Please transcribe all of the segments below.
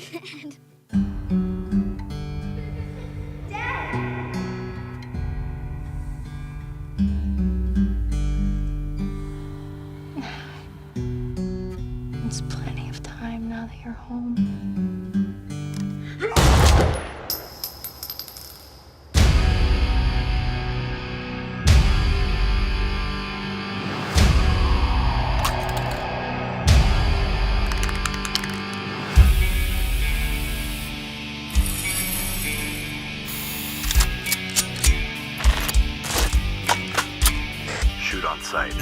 It's plenty of time now that you're home. Shoot on sight.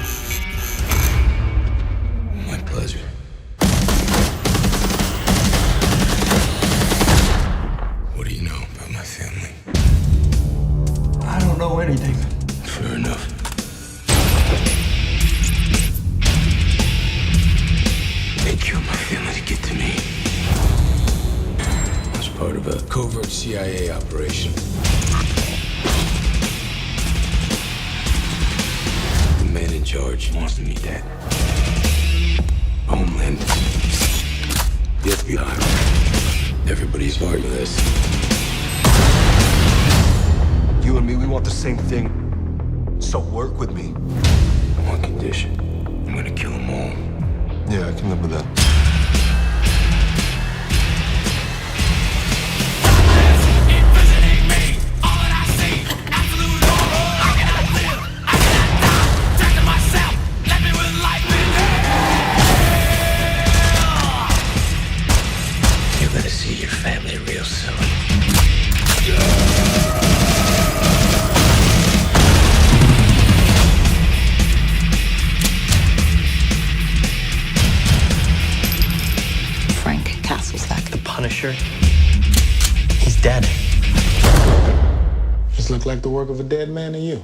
My pleasure. What do you know about my family? I don't know anything. Fair enough. They killed my family to get to me. I was part of a covert CIA operation. The man in charge wants me dead. Homeland. The FBI. Everybody's part of this. You and me, we want the same thing. So work with me. On one condition. I'm gonna kill them all. Yeah, I can live with that. You're gonna see your family real soon. Frank Castle's back. The Punisher? He's dead. This look like the work of a dead man to you.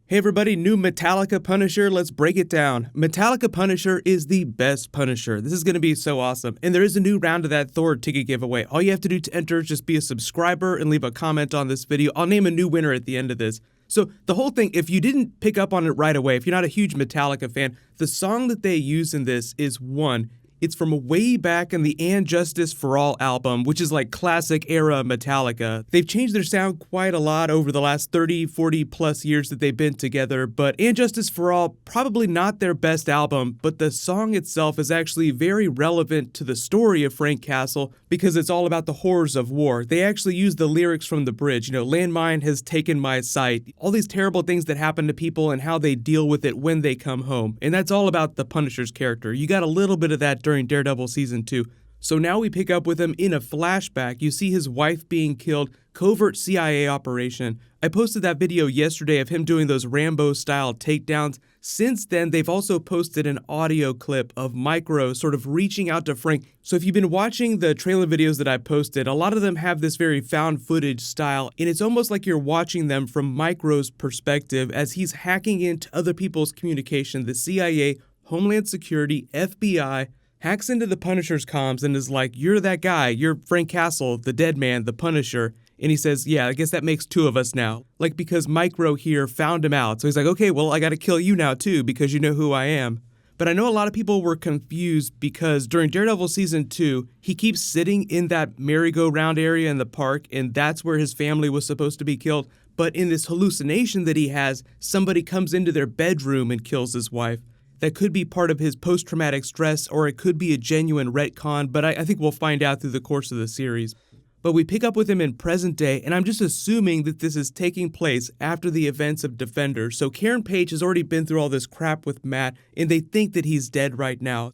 Hey everybody, new Metallica Punisher, let's break it down. Metallica Punisher is the best Punisher. This is going to be so awesome. And there is a new round of that Thor ticket giveaway. All you have to do to enter is just be a subscriber and leave a comment on this video. I'll name a new winner at the end of this. So the whole thing, if you didn't pick up on it right away, if you're not a huge Metallica fan, the song that they use in this is one. It's from way back in the And Justice for All album, which is like classic era Metallica. They've changed their sound quite a lot over the last 30, 40 plus years that they've been together, but And Justice for All, probably not their best album, but the song itself is actually very relevant to the story of Frank Castle because it's all about the horrors of war. They actually use the lyrics from the bridge, landmine has taken my sight, all these terrible things that happen to people and how they deal with it when they come home. And that's all about the Punisher's character. You got a little bit of that during Daredevil Season 2. So now we pick up with him in a flashback. You see his wife being killed, covert CIA operation. I posted that video yesterday of him doing those Rambo-style takedowns. Since then, they've also posted an audio clip of Micro sort of reaching out to Frank. So if you've been watching the trailer videos that I posted, a lot of them have this very found footage style, and it's almost like you're watching them from Micro's perspective as he's hacking into other people's communication, the CIA, Homeland Security, FBI, hacks into the Punisher's comms and is like, you're that guy, you're Frank Castle, the dead man, the Punisher. And he says, yeah, I guess that makes two of us now. Like, because Micro here found him out. So he's like, okay, well, I gotta kill you now too, because you know who I am. But I know a lot of people were confused because during Daredevil Season 2, he keeps sitting in that merry-go-round area in the park, and that's where his family was supposed to be killed. But in this hallucination that he has, somebody comes into their bedroom and kills his wife. That could be part of his post-traumatic stress, or it could be a genuine retcon, but I think we'll find out through the course of the series. But we pick up with him in present day, and I'm just assuming that this is taking place after the events of Defenders. So Karen Page has already been through all this crap with Matt, and they think that he's dead right now.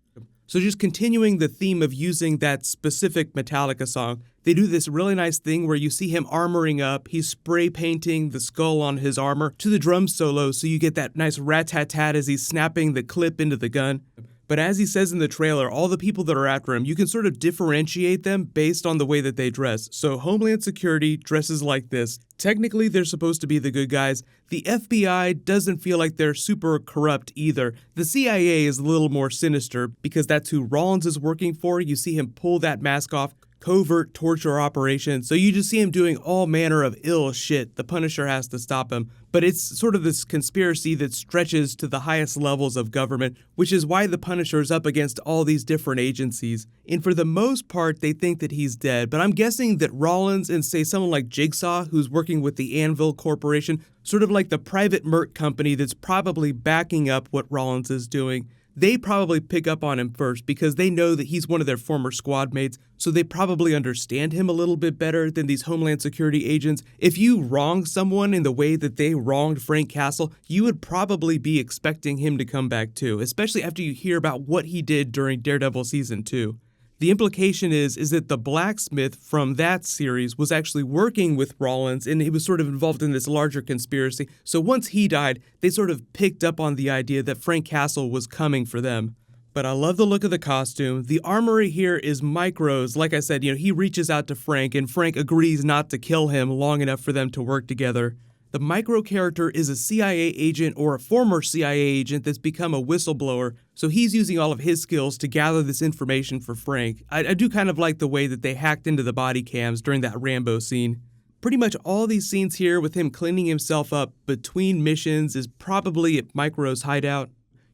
So just continuing the theme of using that specific Metallica song, they do this really nice thing where you see him armoring up, he's spray painting the skull on his armor to the drum solo, so you get that nice rat-tat-tat as he's snapping the clip into the gun. But as he says in the trailer, all the people that are after him, you can sort of differentiate them based on the way that they dress. So Homeland Security dresses like this. Technically, they're supposed to be the good guys. The FBI doesn't feel like they're super corrupt either. The CIA is a little more sinister because that's who Rollins is working for. You see him pull that mask off. covert torture operation, so you just see him doing all manner of ill shit. The Punisher has to stop him. But it's sort of this conspiracy that stretches to the highest levels of government, which is why the Punisher is up against all these different agencies. And for the most part, they think that he's dead, but I'm guessing that Rollins and say someone like Jigsaw, who's working with the Anvil Corporation, sort of like the private merc company that's probably backing up what Rollins is doing, they probably pick up on him first because they know that he's one of their former squad mates, so they probably understand him a little bit better than these Homeland Security agents. If you wrong someone in the way that they wronged Frank Castle, you would probably be expecting him to come back too, especially after you hear about what he did during Daredevil Season 2. The implication is that the blacksmith from that series was actually working with Rollins and he was sort of involved in this larger conspiracy. So once he died, they sort of picked up on the idea that Frank Castle was coming for them. But I love the look of the costume. The armory here is Micro's. Like I said, he reaches out to Frank and Frank agrees not to kill him long enough for them to work together. The Micro character is a CIA agent or a former CIA agent that's become a whistleblower, so he's using all of his skills to gather this information for Frank. I do kind of like the way that they hacked into the body cams during that Rambo scene. Pretty much all these scenes here with him cleaning himself up between missions is probably at Micro's hideout.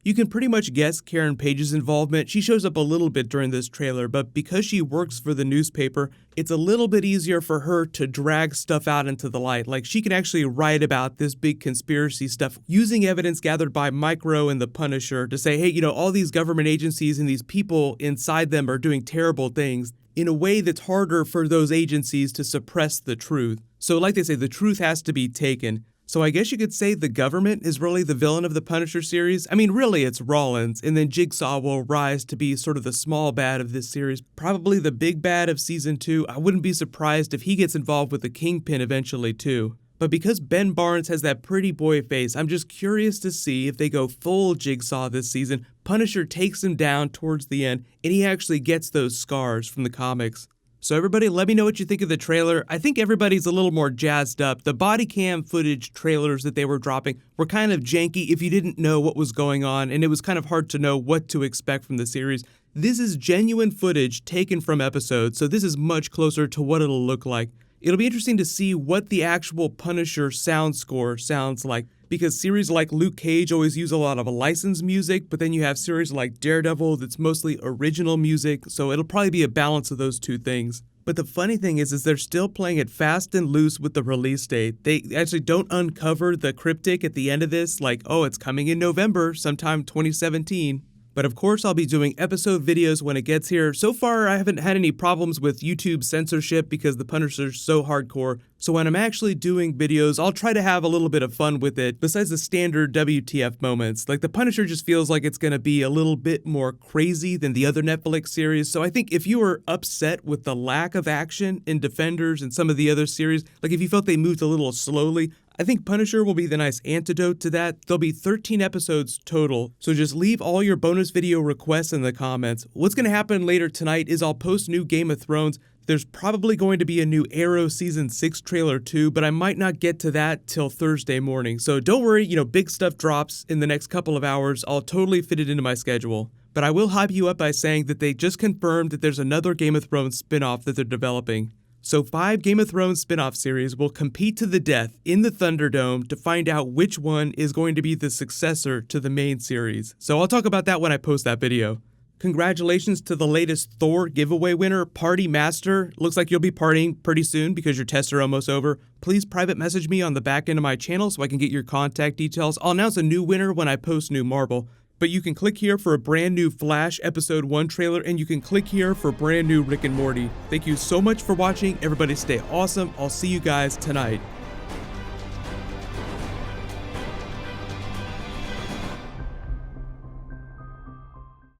You can pretty much guess Karen Page's involvement. She shows up a little bit during this trailer, but because she works for the newspaper, it's a little bit easier for her to drag stuff out into the light. Like, she can actually write about this big conspiracy stuff using evidence gathered by Micro and the Punisher to say, hey, all these government agencies and these people inside them are doing terrible things in a way that's harder for those agencies to suppress the truth. So like they say, the truth has to be taken. So I guess you could say the government is really the villain of the Punisher series. I mean, really, it's Rollins, and then Jigsaw will rise to be sort of the small bad of this series, probably the big bad of Season 2. I wouldn't be surprised if he gets involved with the Kingpin eventually, too. But because Ben Barnes has that pretty boy face, I'm just curious to see if they go full Jigsaw this season. Punisher takes him down towards the end, and he actually gets those scars from the comics. So everybody, let me know what you think of the trailer. I think everybody's a little more jazzed up. The body cam footage trailers that they were dropping were kind of janky if you didn't know what was going on, and it was kind of hard to know what to expect from the series. This is genuine footage taken from episodes, so this is much closer to what it'll look like. It'll be interesting to see what the actual Punisher sound score sounds like, because series like Luke Cage always use a lot of licensed music, but then you have series like Daredevil that's mostly original music, so it'll probably be a balance of those two things. But the funny thing is they're still playing it fast and loose with the release date. They actually don't uncover the cryptic at the end of this, like, oh, it's coming in November, sometime 2017. But of course, I'll be doing episode videos when it gets here. So far, I haven't had any problems with YouTube censorship because the Punisher's so hardcore. So when I'm actually doing videos, I'll try to have a little bit of fun with it, besides the standard WTF moments. Like, the Punisher just feels like it's gonna be a little bit more crazy than the other Netflix series. So I think if you were upset with the lack of action in Defenders and some of the other series, like if you felt they moved a little slowly, I think Punisher will be the nice antidote to that. There'll be 13 episodes total, so just leave all your bonus video requests in the comments. What's going to happen later tonight is I'll post new Game of Thrones. There's probably going to be a new Arrow Season 6 trailer too, but I might not get to that till Thursday morning. So don't worry, big stuff drops in the next couple of hours. I'll totally fit it into my schedule. But I will hype you up by saying that they just confirmed that there's another Game of Thrones spin-off that they're developing. So 5 Game of Thrones spin-off series will compete to the death in the Thunderdome to find out which one is going to be the successor to the main series. So I'll talk about that when I post that video. Congratulations to the latest Thor giveaway winner, Party Master. Looks like you'll be partying pretty soon because your tests are almost over. Please private message me on the back end of my channel so I can get your contact details. I'll announce a new winner when I post new Marvel. But you can click here for a brand new Flash Episode 1 trailer, and you can click here for brand new Rick and Morty. Thank you so much for watching. Everybody stay awesome. I'll see you guys tonight.